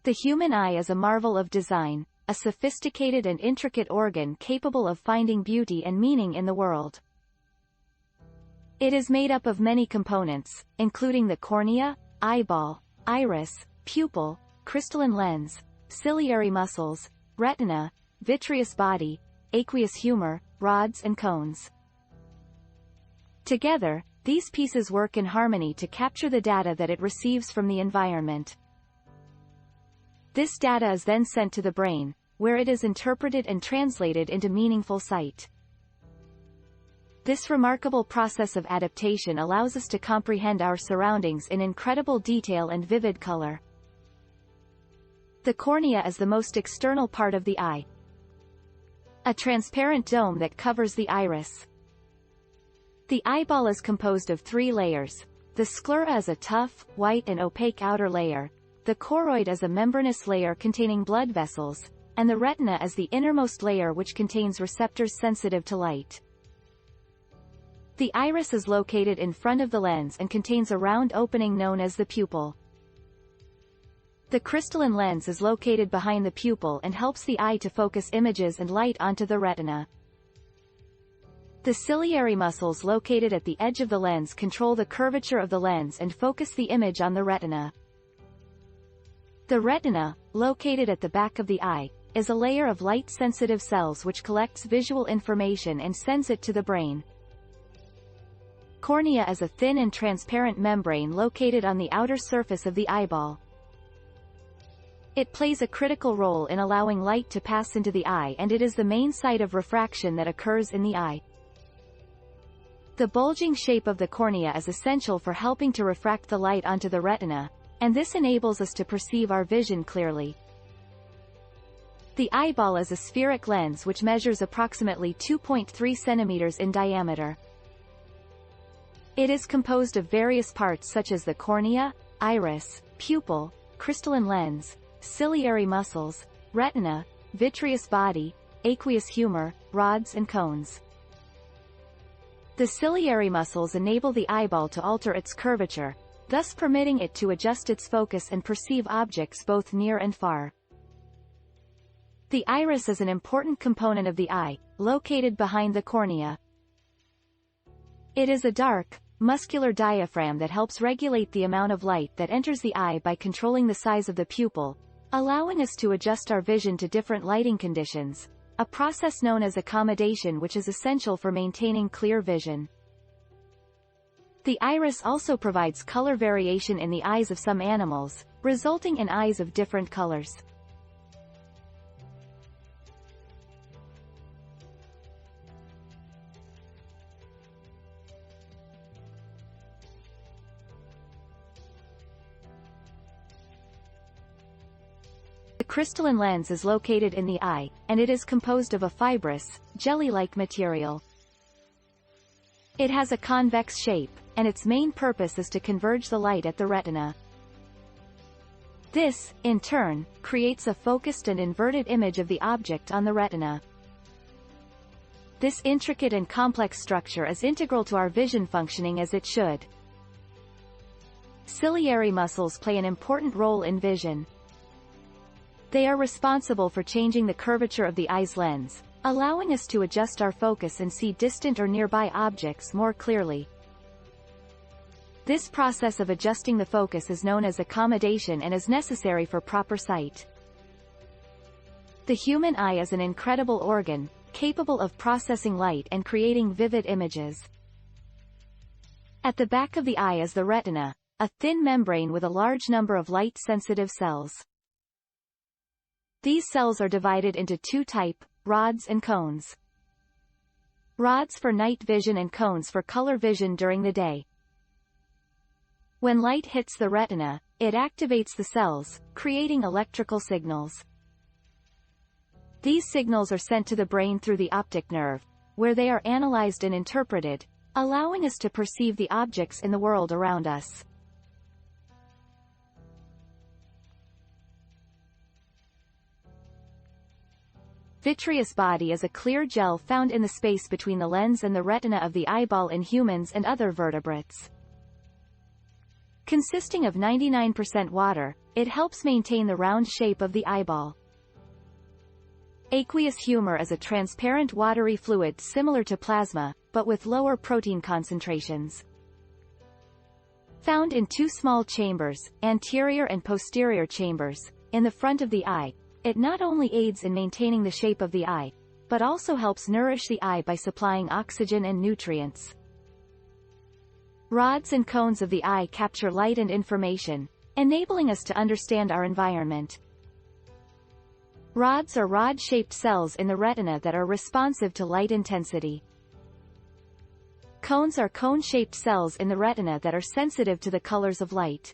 The human eye is a marvel of design, a sophisticated and intricate organ capable of finding beauty and meaning in the world. It is made up of many components, including the cornea, eyeball, iris, pupil, crystalline lens, ciliary muscles, retina, vitreous body, aqueous humor, rods and cones. Together, these pieces work in harmony to capture the data that it receives from the environment. This data is then sent to the brain, where it is interpreted and translated into meaningful sight. This remarkable process of adaptation allows us to comprehend our surroundings in incredible detail and vivid color. The cornea is the most external part of the eye. A transparent dome that covers the iris. The eyeball is composed of 3 layers. The sclera is a tough, white and opaque outer layer. The choroid is a membranous layer containing blood vessels, and the retina is the innermost layer which contains receptors sensitive to light. The iris is located in front of the lens and contains a round opening known as the pupil. The crystalline lens is located behind the pupil and helps the eye to focus images and light onto the retina. The ciliary muscles located at the edge of the lens control the curvature of the lens and focus the image on the retina. The retina, located at the back of the eye, is a layer of light-sensitive cells which collects visual information and sends it to the brain. Cornea is a thin and transparent membrane located on the outer surface of the eyeball. It plays a critical role in allowing light to pass into the eye, and it is the main site of refraction that occurs in the eye. The bulging shape of the cornea is essential for helping to refract the light onto the retina, and this enables us to perceive our vision clearly. The eyeball is a spheric lens which measures approximately 2.3 centimeters in diameter. It is composed of various parts such as the cornea, iris, pupil, crystalline lens, ciliary muscles, retina, vitreous body, aqueous humor, rods and cones. The ciliary muscles enable the eyeball to alter its curvature, thus permitting it to adjust its focus and perceive objects both near and far. The iris is an important component of the eye, located behind the cornea. It is a dark, muscular diaphragm that helps regulate the amount of light that enters the eye by controlling the size of the pupil, allowing us to adjust our vision to different lighting conditions, a process known as accommodation which is essential for maintaining clear vision. The iris also provides color variation in the eyes of some animals, resulting in eyes of different colors. The crystalline lens is located in the eye, and it is composed of a fibrous, jelly-like material. It has a convex shape, and its main purpose is to converge the light at the retina. This, in turn, creates a focused and inverted image of the object on the retina. This intricate and complex structure is integral to our vision functioning as it should. Ciliary muscles play an important role in vision. They are responsible for changing the curvature of the eye's lens, allowing us to adjust our focus and see distant or nearby objects more clearly. This process of adjusting the focus is known as accommodation and is necessary for proper sight. The human eye is an incredible organ, capable of processing light and creating vivid images. At the back of the eye is the retina, a thin membrane with a large number of light-sensitive cells. These cells are divided into 2 types, rods and cones. Rods for night vision and cones for color vision during the day. When light hits the retina, it activates the cells, creating electrical signals. These signals are sent to the brain through the optic nerve, where they are analyzed and interpreted, allowing us to perceive the objects in the world around us. Vitreous body is a clear gel found in the space between the lens and the retina of the eyeball in humans and other vertebrates. Consisting of 99% water, it helps maintain the round shape of the eyeball. Aqueous humor is a transparent watery fluid similar to plasma, but with lower protein concentrations. Found in two small chambers, anterior and posterior chambers, in the front of the eye, it not only aids in maintaining the shape of the eye, but also helps nourish the eye by supplying oxygen and nutrients. Rods and cones of the eye capture light and information, enabling us to understand our environment. Rods are rod-shaped cells in the retina that are responsive to light intensity. Cones are cone-shaped cells in the retina that are sensitive to the colors of light.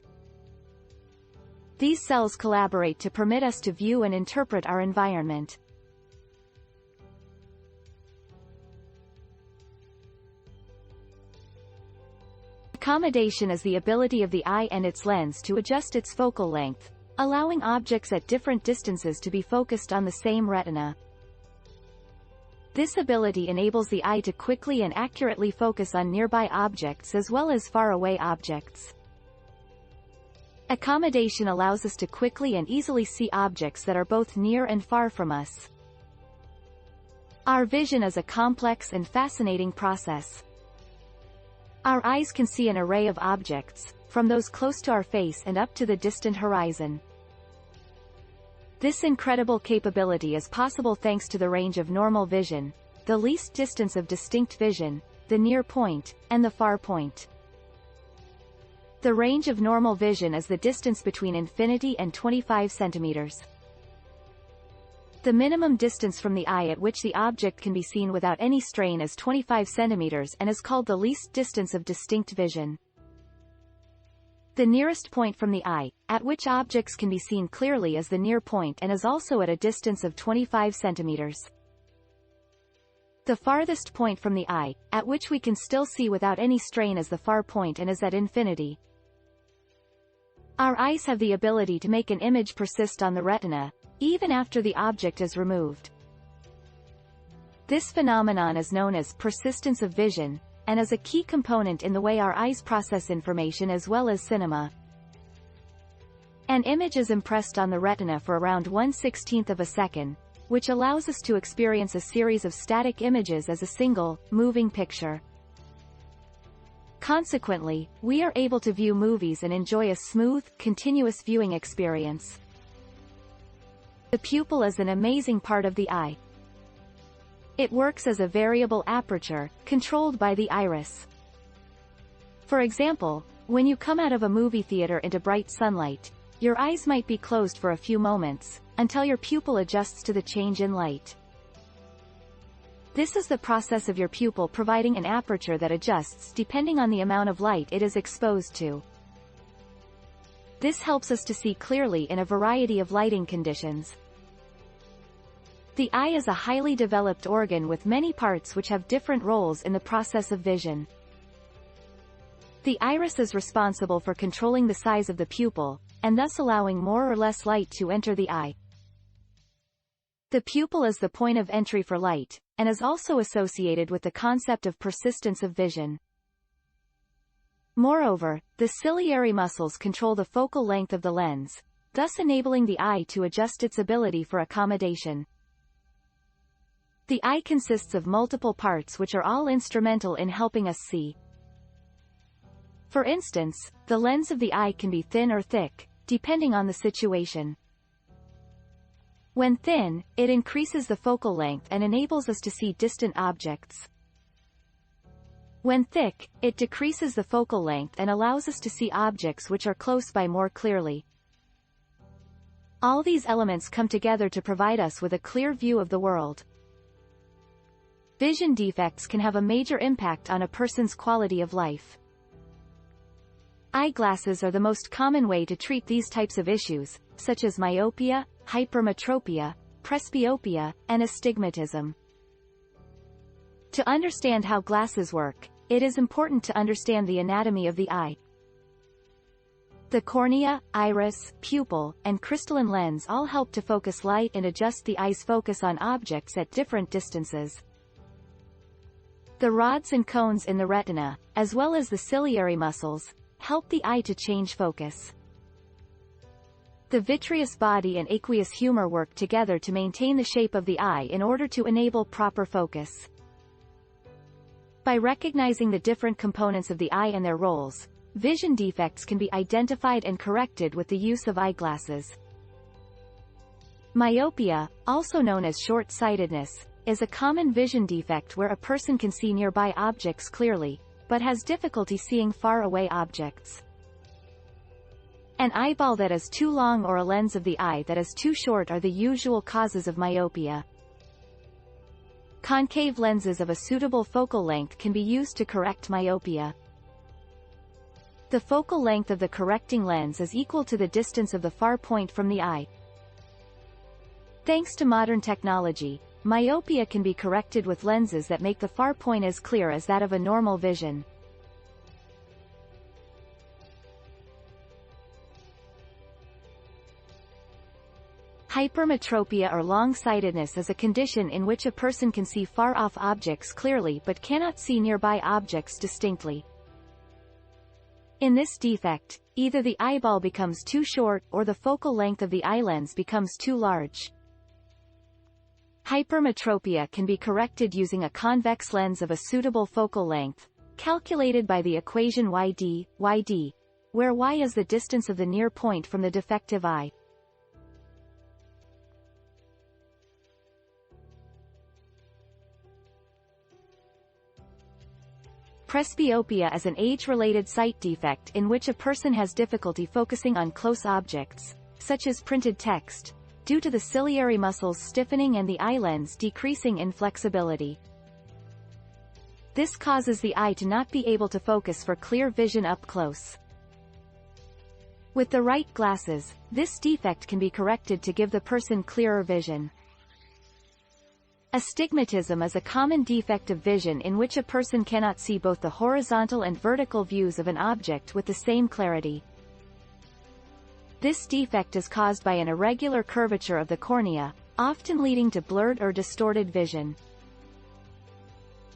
These cells collaborate to permit us to view and interpret our environment. Accommodation is the ability of the eye and its lens to adjust its focal length, allowing objects at different distances to be focused on the same retina. This ability enables the eye to quickly and accurately focus on nearby objects as well as far-away objects. Accommodation allows us to quickly and easily see objects that are both near and far from us. Our vision is a complex and fascinating process. Our eyes can see an array of objects, from those close to our face and up to the distant horizon. This incredible capability is possible thanks to the range of normal vision, the least distance of distinct vision, the near point, and the far point. The range of normal vision is the distance between infinity and 25 centimeters. The minimum distance from the eye at which the object can be seen without any strain is 25 centimeters and is called the least distance of distinct vision. The nearest point from the eye, at which objects can be seen clearly, is the near point and is also at a distance of 25 centimeters. The farthest point from the eye, at which we can still see without any strain, is the far point and is at infinity. Our eyes have the ability to make an image persist on the retina, even after the object is removed. This phenomenon is known as persistence of vision, and is a key component in the way our eyes process information as well as cinema. An image is impressed on the retina for around 1/16 of a second, which allows us to experience a series of static images as a single, moving picture. Consequently, we are able to view movies and enjoy a smooth, continuous viewing experience. The pupil is an amazing part of the eye. It works as a variable aperture, controlled by the iris. For example, when you come out of a movie theater into bright sunlight, your eyes might be closed for a few moments, until your pupil adjusts to the change in light. This is the process of your pupil providing an aperture that adjusts depending on the amount of light it is exposed to. This helps us to see clearly in a variety of lighting conditions. The eye is a highly developed organ with many parts which have different roles in the process of vision. The iris is responsible for controlling the size of the pupil, and thus allowing more or less light to enter the eye. The pupil is the point of entry for light, and is also associated with the concept of persistence of vision. Moreover, the ciliary muscles control the focal length of the lens, thus enabling the eye to adjust its ability for accommodation. The eye consists of multiple parts which are all instrumental in helping us see. For instance, the lens of the eye can be thin or thick, depending on the situation. When thin, it increases the focal length and enables us to see distant objects. When thick, it decreases the focal length and allows us to see objects which are close by more clearly. All these elements come together to provide us with a clear view of the world. Vision defects can have a major impact on a person's quality of life. Eyeglasses are the most common way to treat these types of issues, such as myopia, hypermetropia, presbyopia, and astigmatism. To understand how glasses work, it is important to understand the anatomy of the eye. The cornea, iris, pupil, and crystalline lens all help to focus light and adjust the eye's focus on objects at different distances. The rods and cones in the retina, as well as the ciliary muscles, help the eye to change focus. The vitreous body and aqueous humor work together to maintain the shape of the eye in order to enable proper focus. By recognizing the different components of the eye and their roles, vision defects can be identified and corrected with the use of eyeglasses. Myopia, also known as short-sightedness, is a common vision defect where a person can see nearby objects clearly, but has difficulty seeing far-away objects. An eyeball that is too long or a lens of the eye that is too short are the usual causes of myopia. Concave lenses of a suitable focal length can be used to correct myopia. The focal length of the correcting lens is equal to the distance of the far point from the eye. Thanks to modern technology, myopia can be corrected with lenses that make the far point as clear as that of a normal vision. Hypermetropia or long-sightedness is a condition in which a person can see far-off objects clearly but cannot see nearby objects distinctly. In this defect, either the eyeball becomes too short or the focal length of the eye lens becomes too large. Hypermetropia can be corrected using a convex lens of a suitable focal length, calculated by the equation yd, where y is the distance of the near point from the defective eye. Presbyopia is an age-related sight defect in which a person has difficulty focusing on close objects, such as printed text, due to the ciliary muscles stiffening and the eye lens decreasing in flexibility. This causes the eye to not be able to focus for clear vision up close. With the right glasses, this defect can be corrected to give the person clearer vision. Astigmatism is a common defect of vision in which a person cannot see both the horizontal and vertical views of an object with the same clarity. This defect is caused by an irregular curvature of the cornea, often leading to blurred or distorted vision.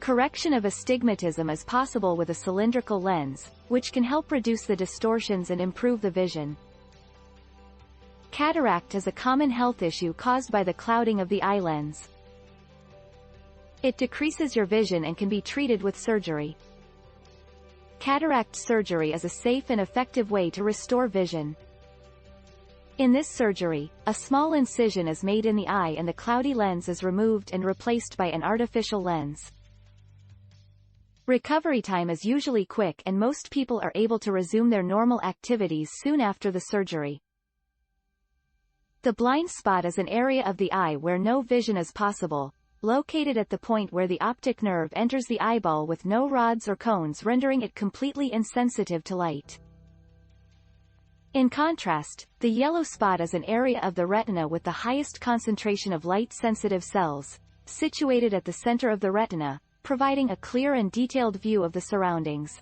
Correction of astigmatism is possible with a cylindrical lens, which can help reduce the distortions and improve the vision. Cataract is a common health issue caused by the clouding of the eye lens. It decreases your vision and can be treated with surgery. Cataract surgery is a safe and effective way to restore vision. In this surgery, a small incision is made in the eye and the cloudy lens is removed and replaced by an artificial lens. Recovery time is usually quick and most people are able to resume their normal activities soon after the surgery. The blind spot is an area of the eye where no vision is possible, located at the point where the optic nerve enters the eyeball with no rods or cones, rendering it completely insensitive to light. In contrast, the yellow spot is an area of the retina with the highest concentration of light-sensitive cells, situated at the center of the retina, providing a clear and detailed view of the surroundings.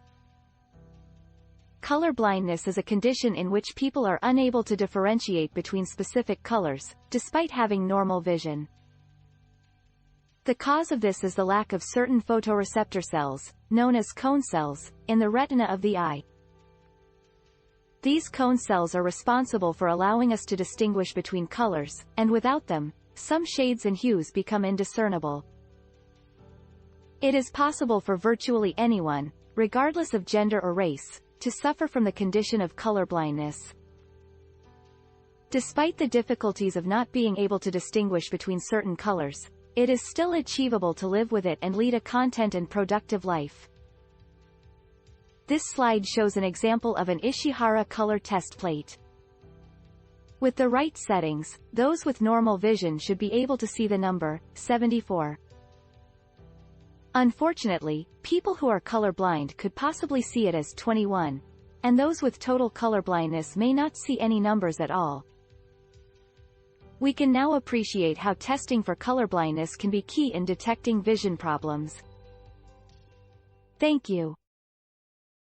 Color blindness is a condition in which people are unable to differentiate between specific colors, despite having normal vision. The cause of this is the lack of certain photoreceptor cells, known as cone cells, in the retina of the eye. These cone cells are responsible for allowing us to distinguish between colors, and without them, some shades and hues become indiscernible. It is possible for virtually anyone, regardless of gender or race, to suffer from the condition of colorblindness. Despite the difficulties of not being able to distinguish between certain colors, it is still achievable to live with it and lead a content and productive life. This slide shows an example of an Ishihara color test plate. With the right settings, those with normal vision should be able to see the number 74. Unfortunately, people who are colorblind could possibly see it as 21, and those with total colorblindness may not see any numbers at all. We can now appreciate how testing for colorblindness can be key in detecting vision problems. Thank you.